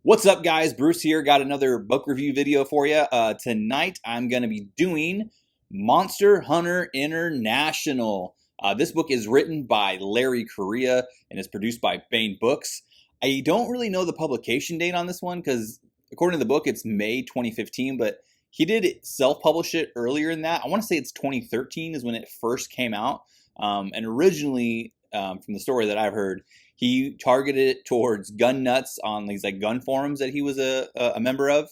What's up, guys? Bruce here. Got another book review video for you. Tonight, I'm going to be doing Monster Hunter International. This book is written by Larry Correia and is produced by Baen Books. I don't really know the publication date on this one because, according to the book, it's May 2015, but he did self-publish it earlier than that. I want to say it's 2013 is when it first came out. And originally, from the story that I've heard, he targeted it towards gun nuts on these like gun forums that he was a member of.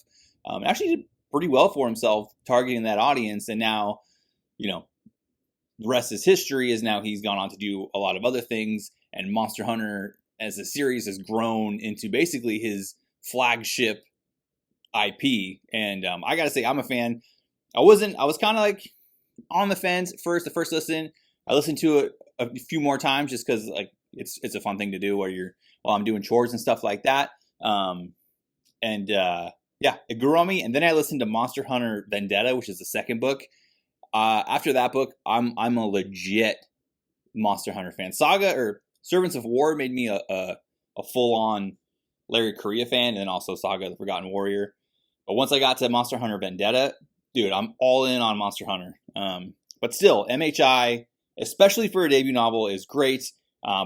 Actually did pretty well for himself targeting that audience. And now, the rest is history. Is now he's gone on to do a lot of other things. And Monster Hunter as a series has grown into basically his flagship IP. And I gotta say, I'm a fan. I was kind of like on the fence at first. The first listen, I listened to it a few more times just because like it's a fun thing to do while I'm doing chores and stuff like that. Yeah, it grew on me. And then I listened to Monster Hunter Vendetta, which is the second book. After that book, I'm a legit Monster Hunter fan. Saga or Servants of War made me a full-on Larry Correia fan, and then also Saga the Forgotten Warrior. But once I got to Monster Hunter Vendetta, dude, I'm all in on Monster Hunter. But still, MHI, especially for a debut novel, is great.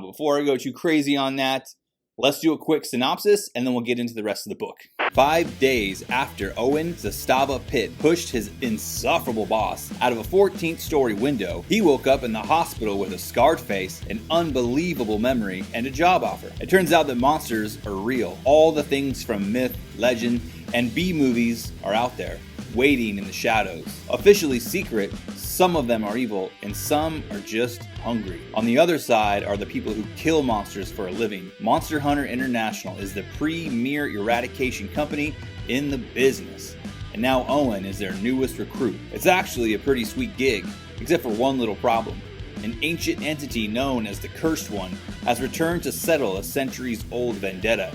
Before I go too crazy on that, let's do a quick synopsis and then we'll get into the rest of the book. 5 days after Owen Zastava Pitt pushed his insufferable boss out of a 14th story window, he woke up in the hospital with a scarred face, an unbelievable memory, and a job offer. It turns out that monsters are real. All the things from myth, legend, and B-movies are out there, waiting in the shadows. Officially secret, some of them are evil, and some are just hungry. On the other side are the people who kill monsters for a living. Monster Hunter International is the premier eradication company in the business. And now Owen is their newest recruit. It's actually a pretty sweet gig, except for one little problem. An ancient entity known as the Cursed One has returned to settle a centuries-old vendetta.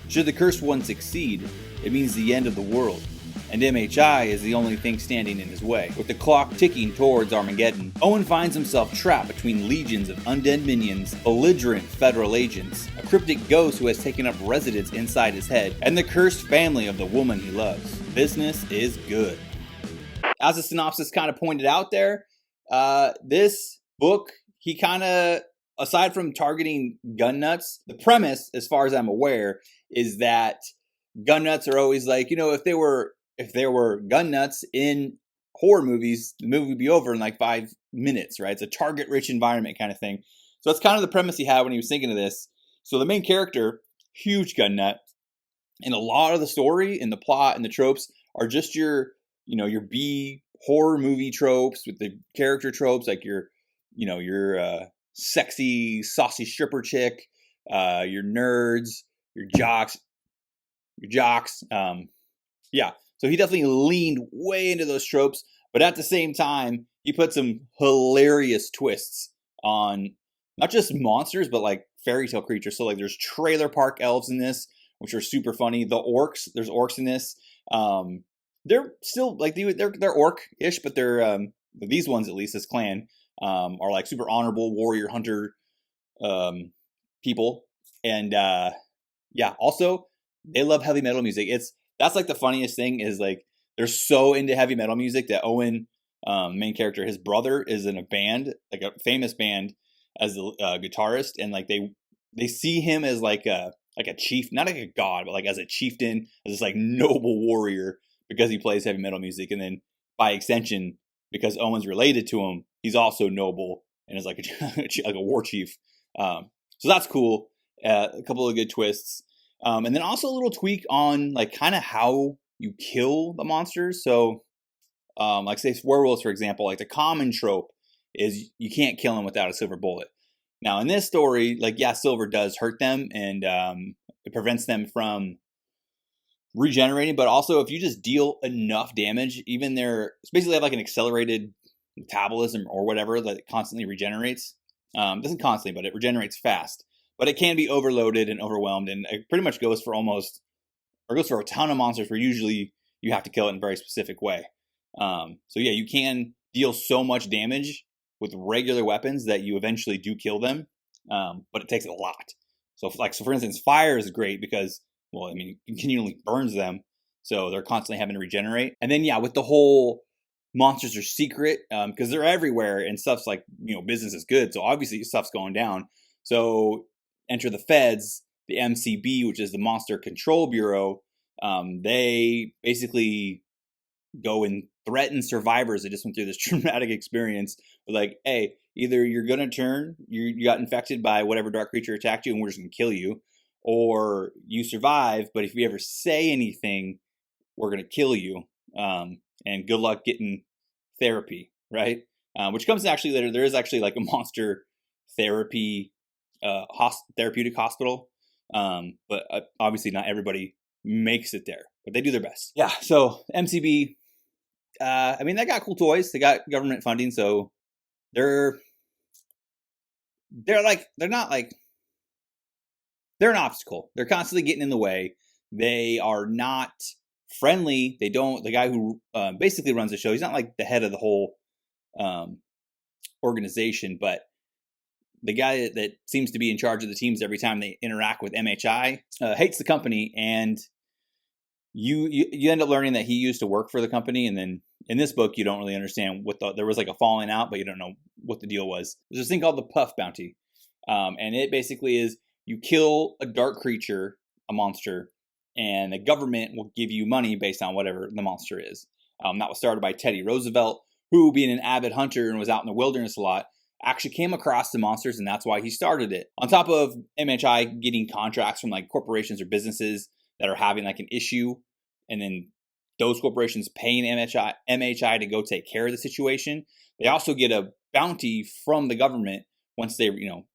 Should the Cursed One succeed, it means the end of the world. And MHI is the only thing standing in his way. With the clock ticking towards Armageddon, Owen finds himself trapped between legions of undead minions, belligerent federal agents, a cryptic ghost who has taken up residence inside his head, and the cursed family of the woman he loves. Business is good. As the synopsis kind of pointed out there, this book, he kind of, aside from targeting gun nuts, the premise, as far as I'm aware, is that gun nuts are always like, if there were gun nuts in horror movies, the movie would be over in like 5 minutes, right? It's a target-rich environment kind of thing. So that's kind of the premise he had when he was thinking of this. So the main character, huge gun nut, and a lot of the story and the plot and the tropes are just your B horror movie tropes with the character tropes, like your sexy, saucy stripper chick, your nerds, your jocks. Yeah. So he definitely leaned way into those tropes, but at the same time, he put some hilarious twists on not just monsters, but like fairy tale creatures. So like there's trailer park elves in this, which are super funny. The orcs, there's orcs in this. They're still like they're orc-ish, but they're these ones, at least this clan, are like super honorable warrior hunter people. And yeah, also they love heavy metal music. That's like the funniest thing is like they're so into heavy metal music that Owen, main character, his brother is in a band, like a famous band, as a guitarist, and like they see him as like a chief, not like a god, but like as a chieftain, as this like noble warrior because he plays heavy metal music, and then by extension, because Owen's related to him, he's also noble and is like a war chief. So that's cool. A couple of good twists. And then also a little tweak on like kind of how you kill the monsters. So, like say werewolves, for example, like the common trope is you can't kill them without a silver bullet. Now in this story, like, yeah, silver does hurt them and it prevents them from regenerating. But also if you just deal enough damage, even it's basically have like an accelerated metabolism or whatever that constantly regenerates. Doesn't constantly, but it regenerates fast. But it can be overloaded and overwhelmed, and it pretty much goes for a ton of monsters where usually you have to kill it in a very specific way. So yeah, you can deal so much damage with regular weapons that you eventually do kill them, but it takes a lot. So for instance, fire is great because well, I mean, it continually burns them, so they're constantly having to regenerate. And then, yeah, with the whole monsters are secret, because they're everywhere, and stuff's like, business is good, so obviously stuff's going down. So enter the feds, the MCB, which is the Monster Control Bureau. They basically go and threaten survivors that just went through this traumatic experience. Like, hey, either you're gonna turn, you got infected by whatever dark creature attacked you, and we're just gonna kill you, or you survive, but if you ever say anything, we're gonna kill you. And good luck getting therapy, right? Which comes actually later. There is actually like a monster therapy, therapeutic hospital, but obviously not everybody makes it there, but they do their best. Yeah. So MCB, I mean, they got cool toys. They got government funding, so they're an obstacle. They're constantly getting in the way. They are not friendly. The guy who basically runs the show, he's not like the head of the whole organization, but the guy that seems to be in charge of the teams every time they interact with MHI hates the company, and you end up learning that he used to work for the company, and then in this book you don't really understand there was like a falling out, but you don't know what the deal was. There's this thing called the Puff Bounty, and it basically is you kill a dark creature, a monster, and the government will give you money based on whatever the monster is. That was started by Teddy Roosevelt, who, being an avid hunter and was out in the wilderness a lot, actually came across the monsters, and that's why he started it. On top of MHI getting contracts from like corporations or businesses that are having like an issue, and then those corporations paying MHI to go take care of the situation, they also get a bounty from the government once they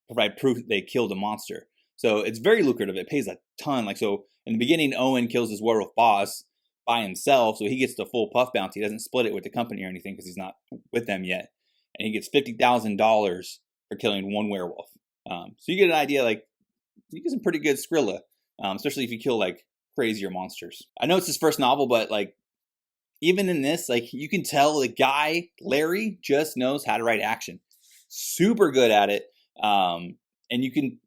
provide proof that they killed a monster. So it's very lucrative. It pays a ton. Like, so in the beginning, Owen kills his werewolf boss by himself, so he gets the full Puff Bounty. He doesn't split it with the company or anything because he's not with them yet. And he gets $50,000 for killing one werewolf. So you get an idea, like, you get some pretty good Skrilla, especially if you kill like crazier monsters. I know it's his first novel, but like, even in this, like, you can tell the guy, Larry, just knows how to write action. Super good at it. And you can,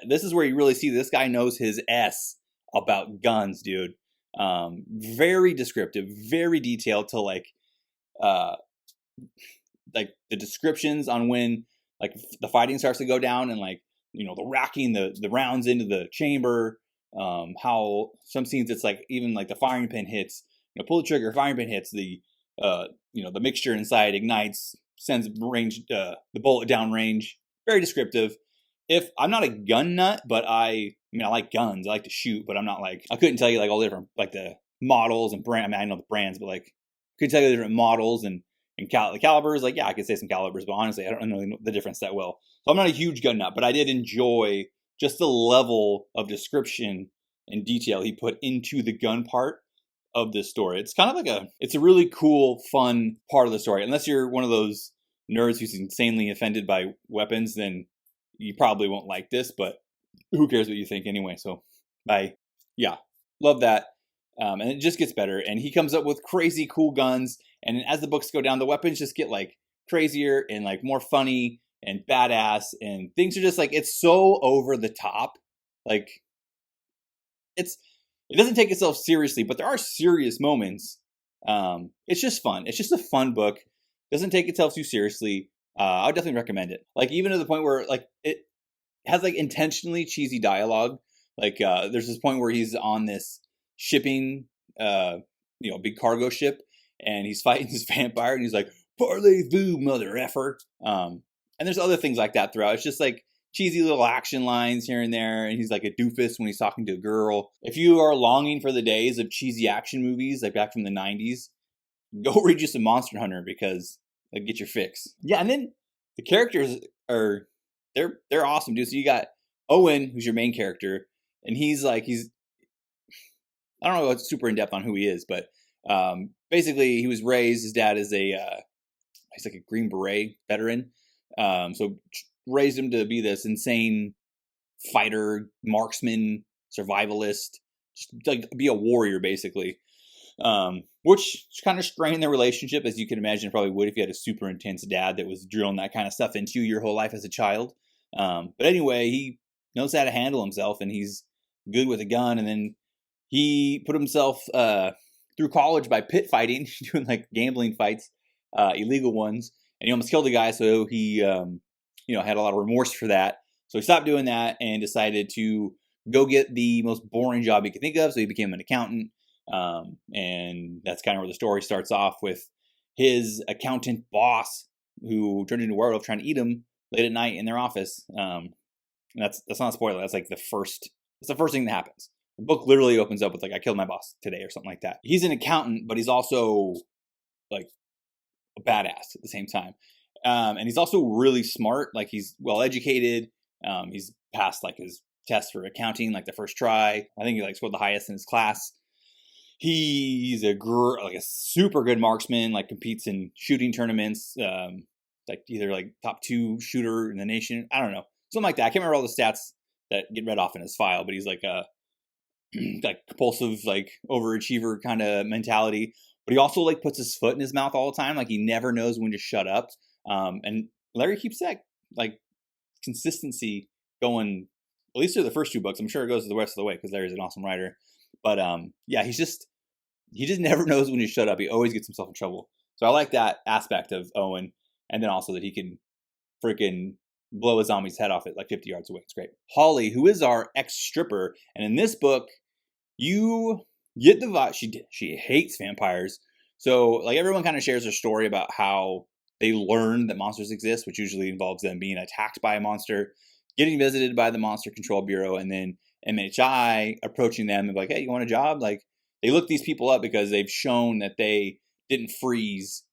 this is where you really see this guy knows his S about guns, dude. Very descriptive, very detailed to like the descriptions on when like the fighting starts to go down, and like, the racking the rounds into the chamber, how some scenes it's like even like the firing pin hits, pull the trigger, firing pin hits, the the mixture inside ignites, sends the bullet down range. Very descriptive. If I'm not a gun nut, but I like guns, I like to shoot, but I'm not like, I couldn't tell you like all the different like the models and brand. I mean, I know the brands, but like I couldn't tell you the different models and calibers. Like, yeah, I could say some calibers, but honestly, I don't know the difference that well. So I'm not a huge gun nut, but I did enjoy just the level of description and detail he put into the gun part of this story. It's kind of like it's a really cool, fun part of the story. Unless you're one of those nerds who's insanely offended by weapons, then you probably won't like this, but who cares what you think anyway? So love that. And it just gets better. And he comes up with crazy cool guns. And as the books go down, the weapons just get like crazier and like more funny and badass. And things are just like, it's so over the top. Like, it doesn't take itself seriously, but there are serious moments. It's just fun. It's just a fun book. It doesn't take itself too seriously. I would definitely recommend it. Like, even to the point where like it has like intentionally cheesy dialogue. Like, there's this point where he's on this shipping, big cargo ship, and he's fighting this vampire, and he's like, "Parlez-vous, mother effer." And there's other things like that throughout. It's just like cheesy little action lines here and there, and he's like a doofus when he's talking to a girl. If you are longing for the days of cheesy action movies like back from the 90s, go read you some Monster Hunter, because they'll get your fix. Yeah, and then the characters are they're awesome, dude. So you got Owen, who's your main character, and he's I don't know what's super in depth on who he is, but basically he was raised, his dad is he's like a Green Beret veteran, so raised him to be this insane fighter, marksman, survivalist, just like be a warrior basically. Which kind of strained their relationship, as you can imagine, probably would if you had a super intense dad that was drilling that kind of stuff into you your whole life as a child. But anyway, he knows how to handle himself, and he's good with a gun. And then He put himself through college by pit fighting, doing like gambling fights, illegal ones, and he almost killed a guy. So he, had a lot of remorse for that. So he stopped doing that and decided to go get the most boring job he could think of. So he became an accountant, and that's kind of where the story starts off with his accountant boss, who turned into a werewolf, trying to eat him late at night in their office. And that's not a spoiler. That's like the first. It's the first thing that happens. The book literally opens up with like, I killed my boss today or something like that. He's an accountant, but he's also like a badass at the same time. And he's also really smart. Like he's well educated. He's passed like his test for accounting, like the first try. I think he like scored the highest in his class. He's like a super good marksman, like competes in shooting tournaments, like either like top 2 shooter in the nation. I don't know. Something like that. I can't remember all the stats that get read off in his file, but he's like a like compulsive, like overachiever kind of mentality. But he also like puts his foot in his mouth all the time. Like he never knows when to shut up. And Larry keeps that like consistency going, at least through the first 2 books. I'm sure it goes the rest of the way because Larry's an awesome writer. But yeah, he just never knows when to shut up. He always gets himself in trouble. So I like that aspect of Owen, and then also that he can freaking blow a zombie's head off at like 50 yards away. It's great. Holly, who is our ex-stripper, and in this book, you get the vibe she hates vampires. So like everyone kind of shares their story about how they learned that monsters exist, which usually involves them being attacked by a monster, getting visited by the Monster Control Bureau, and then MHI approaching them and like, hey, you want a job? Like they look these people up because they've shown that they didn't freeze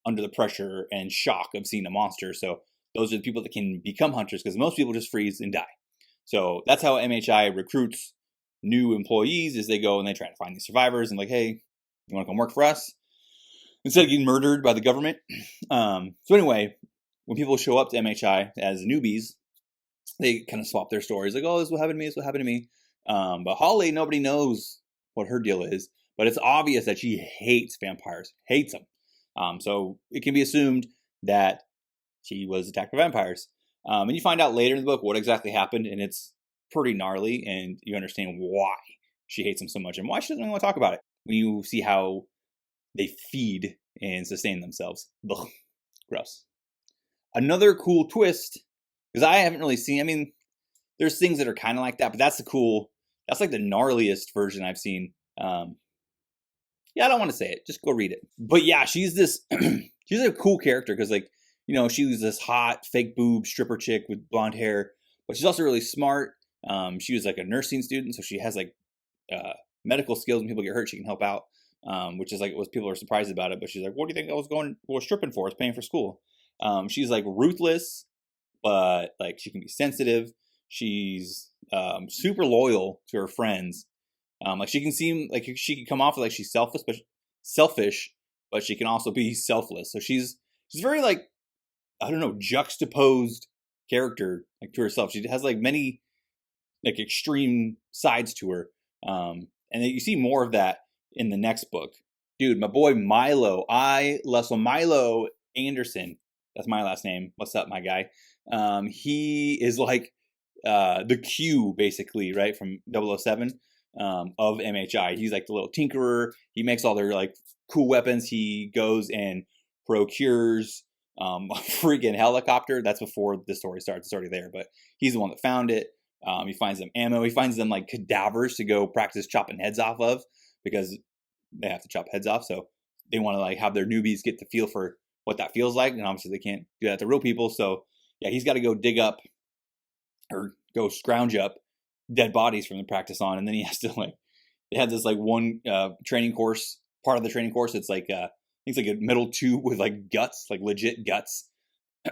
under the pressure and shock of seeing a monster. So those are the people that can become hunters, because most people just freeze and die. So that's how MHI recruits new employees, is they go and they try to find these survivors and like, hey, you want to come work for us? Instead of getting murdered by the government. So anyway, when people show up to MHI as newbies, they kind of swap their stories. Like, oh, this is what happened to me. This is what happened to me. But Holly, nobody knows what her deal is. But it's obvious that she hates vampires. Hates them. So it can be assumed that she was attacked by vampires. And you find out later in the book what exactly happened. And it's pretty gnarly. And you understand why she hates them so much and why she doesn't even want to talk about it. When you see how they feed and sustain themselves. Ugh, gross. Another cool twist, because I haven't really seen, I mean, there's things that are kind of like that, but that's like the gnarliest version I've seen. Yeah, I don't want to say it. Just go read it. But yeah, she's she's a cool character because like, she was this hot fake boob stripper chick with blonde hair, but she's also really smart. She was like a nursing student, so she has like medical skills. When people get hurt, she can help out. Which is like what people are surprised about it. But she's like, what do you think I was stripping for? I was paying for school. She's like ruthless, but like she can be sensitive. She's super loyal to her friends. Like she can seem like she can come off like she's selfish, but she can also be selfless. So she's very like, I don't know, juxtaposed character like to herself. She has like many like extreme sides to her. And you see more of that in the next book. Dude, my boy Milo, Milo Anderson, that's my last name. What's up, my guy? He is like the Q, basically, right, from 007 of MHI. He's like the little tinkerer. He makes all their like cool weapons. He goes and procures a freaking helicopter. That's before the story starts. It's already there, but he's the one that found it. He finds them ammo. He finds them like cadavers to go practice chopping heads off of, because they have to chop heads off. So they want to like have their newbies get the feel for what that feels like. And obviously they can't do that to real people. So yeah, he's got to go dig up or go scrounge up dead bodies from the practice on. And then he has to like, they had this like one training course, part of the training course. It's like, it's like a metal tube with like guts, like legit guts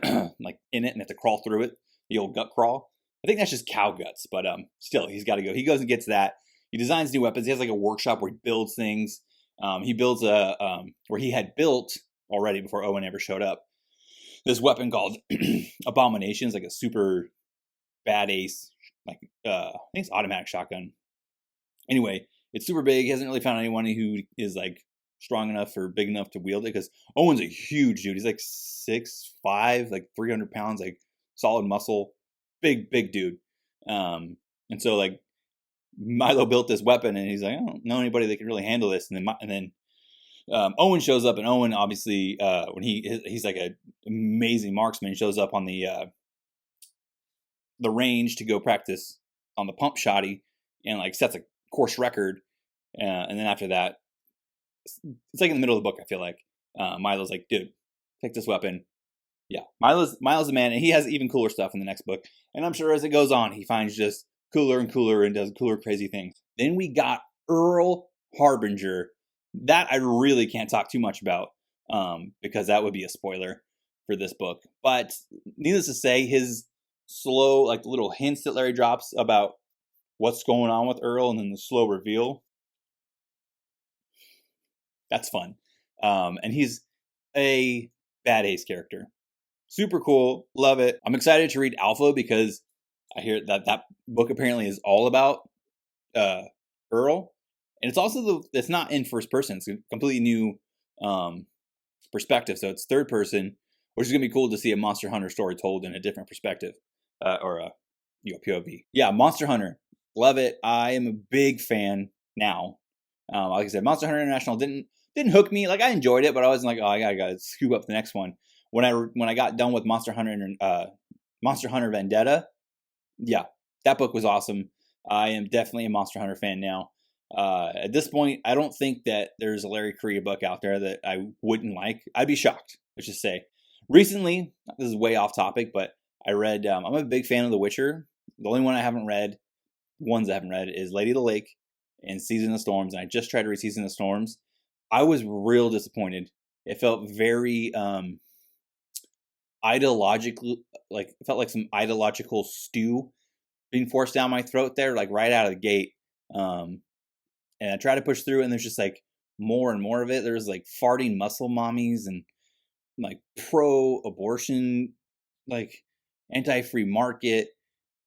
like in it, and have to crawl through it. The old gut crawl. I think that's just cow guts, but still he's got to go. He goes and gets that. He designs new weapons. He has like a workshop where he builds things. He builds where he had built already before Owen ever showed up, this weapon called Abomination. It's like a super bad ace, like I think it's automatic shotgun. Anyway, it's super big. He hasn't really found anyone who is like strong enough or big enough to wield it, because Owen's a huge dude. He's like 6'5", like 300 pounds, like solid muscle, big dude. And so like Milo built this weapon, and he's like, I don't know anybody that can really handle this. And then Owen shows up, and Owen obviously when he's like an amazing marksman, he shows up on the range to go practice on the pump shotty, and like sets a course record. And then after that, it's like in the middle of the book, I feel like Milo's like, dude, take this weapon. Yeah, Milo's the man, and he has even cooler stuff in the next book. And I'm sure as it goes on, he finds just cooler and cooler and does cooler, crazy things. Then we got Earl Harbinger. That I really can't talk too much about because that would be a spoiler for this book. But needless to say, his slow, like little hints that Larry drops about what's going on with Earl, and then the slow reveal. That's fun. And he's a bad ace character. Super cool. Love it. I'm excited to read Alpha because I hear that book apparently is all about Earl. And it's also it's not in first person. It's a completely new perspective. So it's third person, which is going to be cool to see a Monster Hunter story told in a different perspective or a POV. Yeah, Monster Hunter. Love it. I am a big fan now. Like I said, Monster Hunter International didn't hook me. Like I enjoyed it, but I wasn't like, oh, I gotta scoop up the next one. When I got done with Monster Hunter Vendetta, yeah, that book was awesome. I am definitely a Monster Hunter fan now. At this point, I don't think that there's a Larry Correia book out there that I wouldn't like. I'd be shocked, let's just say. Recently, this is way off topic, but I read, I'm a big fan of The Witcher. The only ones I haven't read is Lady of the Lake and Season of Storms. And I just tried to read Season of Storms. I was real disappointed. It felt very ideological, like it felt like some ideological stew being forced down my throat there, like right out of the gate. And I tried to push through, and there's just like more and more of it. There's like farting muscle mommies and like pro-abortion, like anti-free market.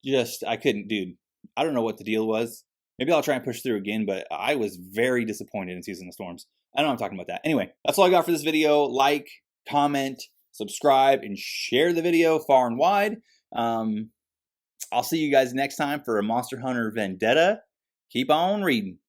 Just I couldn't, dude. I don't know what the deal was. Maybe I'll try and push through again, but I was very disappointed in Season of Storms. I know I'm talking about that. Anyway, that's all I got for this video. Like, comment, subscribe, and share the video far and wide. I'll see you guys next time for a Monster Hunter Vendetta. Keep on reading.